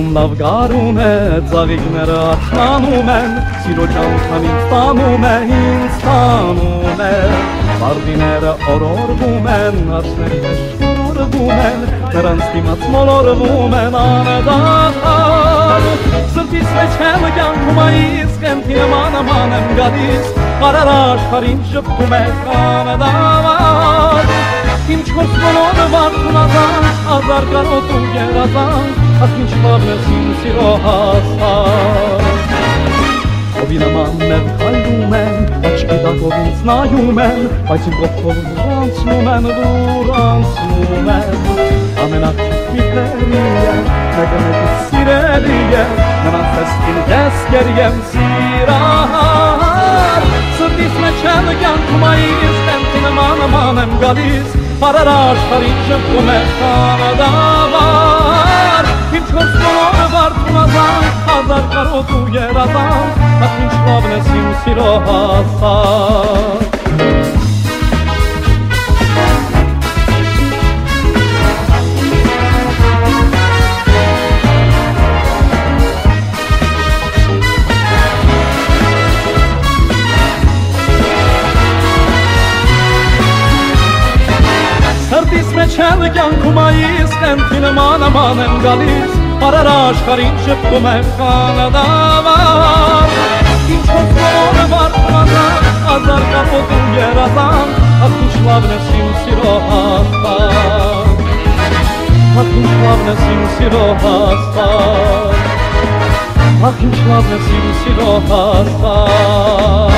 Գետում լավ գարուն է, ծաղիկները արթնանում են, սիրո ճամփան ինձ տանում է, ինձ տանում է։ Բարդիները օրորվում են, ասների մեջ օրորվում են, նրանց դիմաց մոլորվում են անադար։ Սրտիս մեջ եմ կյանքում այս կենքի նման եմ գալիս, արար աշխարհին շփվում է կանադավար։ Ինչ խոսք բոլորը վարդունազան, ազար կարոտ ու գերազան, ասք ինչ լավն ես իմ սիրո հասար։ Ովի նման մեր քայլում են, աչքի տակով ինձ նայում են, բայց իմ կողքով դուր անցնում են։ Ամենաչիքների է, մեկը մեկից սիրելի է, նրանց տեսքին ես կերեմ սիրահար։ Սրտիս մեջ եմ կյանքում այս կենքի նման եմ գալիս, արար աշխարհին շփվում է կանադավար։ Ինչ խոսք բոլորը վարդունազան, ազար կարոտ ու գերազան, ասք ինչ լավն ես իմ սիրո հասար։ Սրտիս մեջ եմ կյանքում այս կենքի նման եմ գալիս, արար աշխարհին շփվում է կանադավար։ Ինչ խոսք բոլորը վարդունազան, ազար կարոտ ու գերազան, ասք ինչ լավն ես իմ սիրո հասար։ Ասք ինչ լավն ես իմ սիրո հասար։ Ասք ինչ լավն ես իմ սիրո հասար։